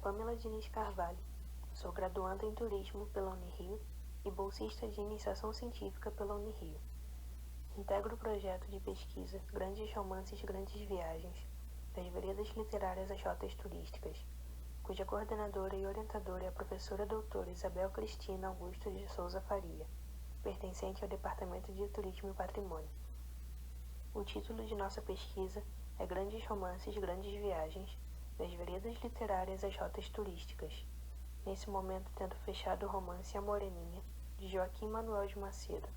Pamela Diniz Carvalho, sou graduanda em Turismo pela Unirio e bolsista de Iniciação Científica pela Unirio. Integro o projeto de pesquisa Grandes Romances, Grandes Viagens, das Veredas Literárias às Rotas Turísticas, cuja coordenadora e orientadora é a professora doutora Isabel Cristina Augusto de Souza Faria, pertencente ao Departamento de Turismo e Patrimônio. O título de nossa pesquisa é Grandes Romances, Grandes Viagens, das Veredas Literárias às Rotas Turísticas, nesse momento tendo fechado o romance A Moreninha, de Joaquim Manuel de Macedo,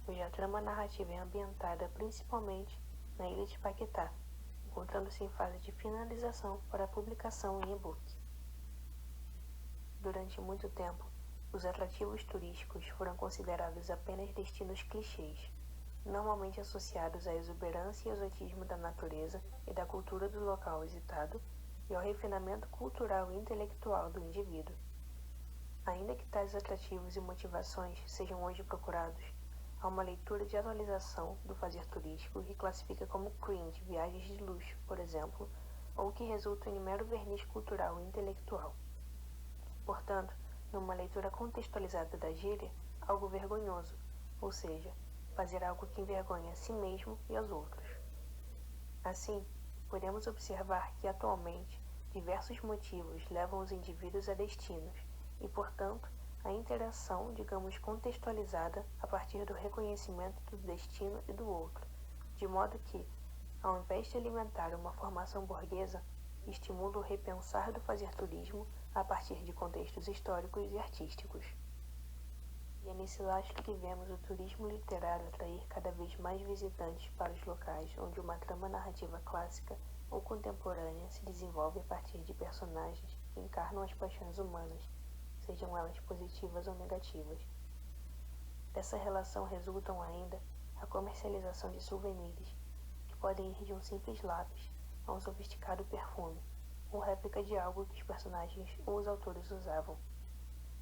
cuja trama narrativa é ambientada principalmente na ilha de Paquetá, encontrando-se em fase de finalização para publicação em e-book. Durante muito tempo, os atrativos turísticos foram considerados apenas destinos clichês, normalmente associados à exuberância e exotismo da natureza e da cultura do local visitado e ao refinamento cultural e intelectual do indivíduo. Ainda que tais atrativos e motivações sejam hoje procurados, há uma leitura de atualização do fazer turístico que classifica como cringe viagens de luxo, por exemplo, ou que resultam em mero verniz cultural e intelectual. Portanto, numa leitura contextualizada da gíria, algo vergonhoso, ou seja, fazer algo que envergonha a si mesmo e aos outros. Assim, podemos observar que atualmente diversos motivos levam os indivíduos a destinos e, portanto, a interação, digamos, contextualizada a partir do reconhecimento do destino e do outro, de modo que, ao invés de alimentar uma formação burguesa, estimula o repensar do fazer turismo a partir de contextos históricos e artísticos. E é nesse lastro que vemos o turismo literário atrair cada vez mais visitantes para os locais onde uma trama narrativa clássica ou contemporânea se desenvolve a partir de personagens que encarnam as paixões humanas, sejam elas positivas ou negativas. Dessa relação resultam ainda a comercialização de souvenirs, que podem ir de um simples lápis a um sofisticado perfume, ou réplica de algo que os personagens ou os autores usavam.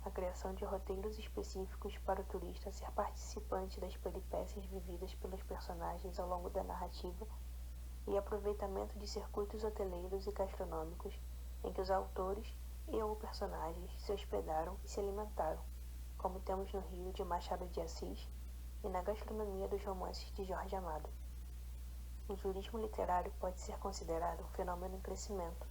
A criação de roteiros específicos para o turista ser participante das peripécias vividas pelos personagens ao longo da narrativa e aproveitamento de circuitos hoteleiros e gastronômicos em que os autores e ou personagens se hospedaram e se alimentaram, como temos no Rio de Machado de Assis e na gastronomia dos romances de Jorge Amado. O turismo literário pode ser considerado um fenômeno em crescimento,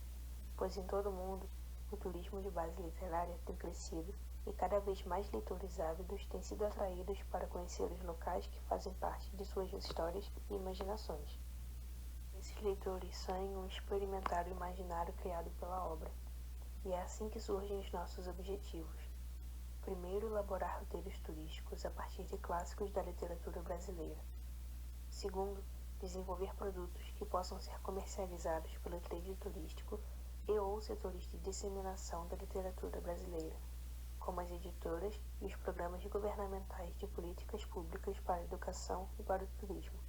pois em todo o mundo o turismo de base literária tem crescido e cada vez mais leitores ávidos têm sido atraídos para conhecer os locais que fazem parte de suas histórias e imaginações. Esses leitores sonham experimentar o imaginário criado pela obra, e é assim que surgem os nossos objetivos. Primeiro, elaborar roteiros turísticos a partir de clássicos da literatura brasileira. Segundo, desenvolver produtos que possam ser comercializados pelo trade turístico e ou setores de disseminação da literatura brasileira, como as editoras e os programas governamentais de políticas públicas para a educação e para o turismo.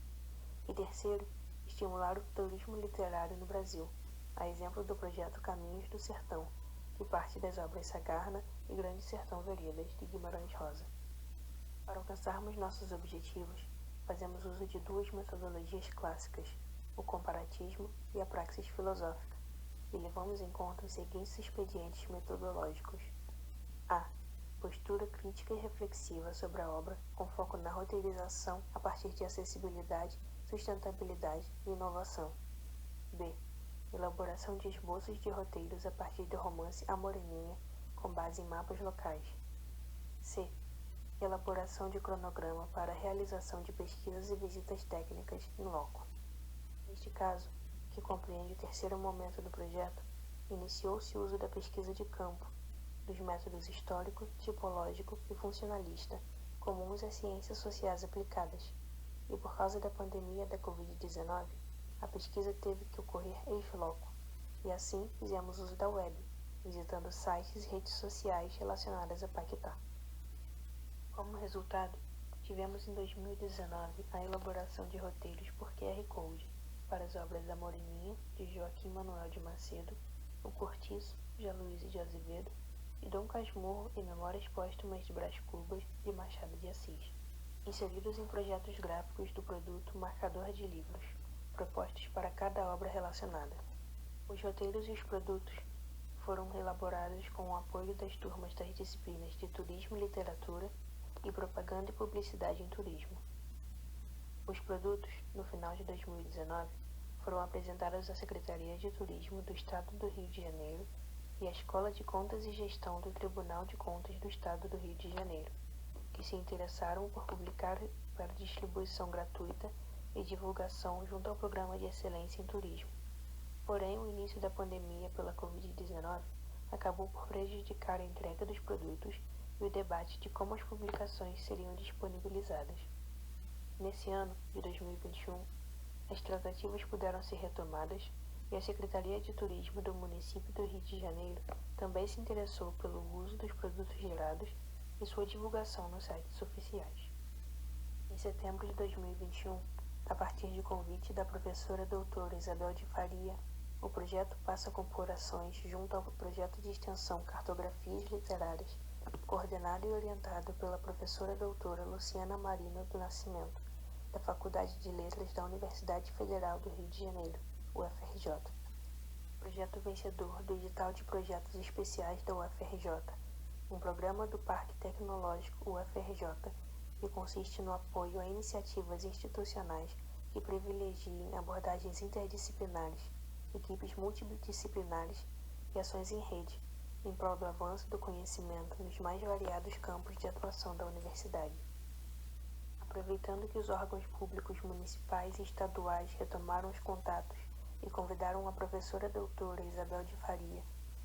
E terceiro, estimular o turismo literário no Brasil, a exemplo do projeto Caminhos do Sertão, que parte das obras Sagarna e Grande Sertão Veredas, de Guimarães Rosa. Para alcançarmos nossos objetivos, fazemos uso de duas metodologias clássicas, o comparatismo e a praxis filosófica, e levamos em conta os seguintes expedientes metodológicos. A. Postura crítica e reflexiva sobre a obra, com foco na roteirização a partir de acessibilidade, sustentabilidade e inovação. B. Elaboração de esboços de roteiros a partir do romance A Moreninha, com base em mapas locais. C. Elaboração de cronograma para a realização de pesquisas e visitas técnicas em loco. Neste caso, que compreende o terceiro momento do projeto, iniciou-se o uso da pesquisa de campo, dos métodos histórico, tipológico e funcionalista, comuns às ciências sociais aplicadas, e por causa da pandemia da Covid-19, a pesquisa teve que ocorrer ex loco, e assim fizemos uso da web, visitando sites e redes sociais relacionadas a Paquetá. Como resultado, tivemos em 2019 a elaboração de roteiros por QR Code para as obras A Moreninha, de Joaquim Manuel de Macedo, O Cortiço, de Aloysio de Azevedo, e Dom Casmurro e Memórias Póstumas de Brás Cubas, de Machado de Assis, inseridos em projetos gráficos do produto Marcador de Livros, propostos para cada obra relacionada. Os roteiros e os produtos foram elaborados elaborados com o apoio das turmas das disciplinas de Turismo e Literatura e Propaganda e Publicidade em Turismo. Os produtos, no final de 2019, foram apresentados à Secretaria de Turismo do Estado do Rio de Janeiro e à Escola de Contas e Gestão do Tribunal de Contas do Estado do Rio de Janeiro, que se interessaram por publicar para distribuição gratuita e divulgação junto ao Programa de Excelência em Turismo. Porém, o início da pandemia pela Covid-19 acabou por prejudicar a entrega dos produtos e o debate de como as publicações seriam disponibilizadas. Nesse ano de 2021, as tratativas puderam ser retomadas e a Secretaria de Turismo do município do Rio de Janeiro também se interessou pelo uso dos produtos gerados e sua divulgação nos sites oficiais. Em setembro de 2021, a partir de convite da professora doutora Isabel de Faria, o projeto passa a compor ações junto ao projeto de extensão Cartografias Literárias, coordenado e orientado pela professora doutora Luciana Marina do Nascimento, da Faculdade de Letras da Universidade Federal do Rio de Janeiro, UFRJ. Projeto vencedor do edital de projetos especiais da UFRJ, um programa do Parque Tecnológico UFRJ que consiste no apoio a iniciativas institucionais que privilegiem abordagens interdisciplinares, equipes multidisciplinares e ações em rede, em prol do avanço do conhecimento nos mais variados campos de atuação da universidade. Aproveitando que os órgãos públicos municipais e estaduais retomaram os contatos e convidaram a professora doutora Isabel de Faria,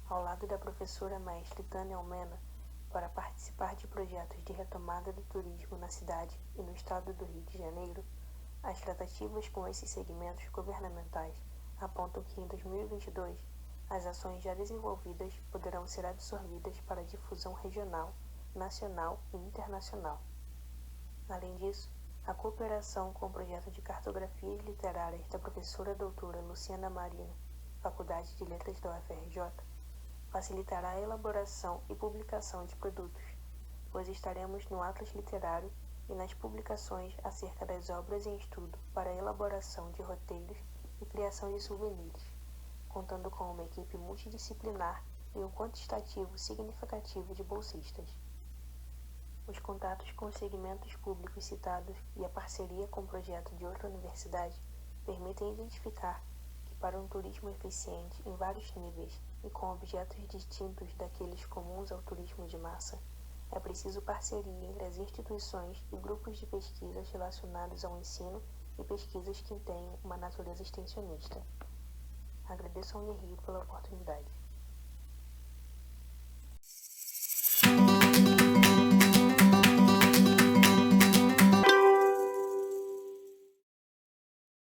ao lado da professora mestre Tânia Almena, para participar de projetos de retomada do turismo na cidade e no estado do Rio de Janeiro, as tratativas com esses segmentos governamentais apontam que em 2022 as ações já desenvolvidas poderão ser absorvidas para difusão regional, nacional e internacional. Além disso, a cooperação com o projeto de cartografias literárias da professora doutora Luciana Marina, Faculdade de Letras da UFRJ, facilitará a elaboração e publicação de produtos, pois estaremos no Atlas Literário e nas publicações acerca das obras em estudo para a elaboração de roteiros e criação de souvenirs, contando com uma equipe multidisciplinar e um quantitativo significativo de bolsistas. Os contatos com os segmentos públicos citados e a parceria com o projeto de outra universidade permitem identificar que, para um turismo eficiente em vários níveis e com objetos distintos daqueles comuns ao turismo de massa, é preciso parceria entre as instituições e grupos de pesquisas relacionados ao ensino e pesquisas que tenham uma natureza extensionista. Agradeço ao NERRIO pela oportunidade.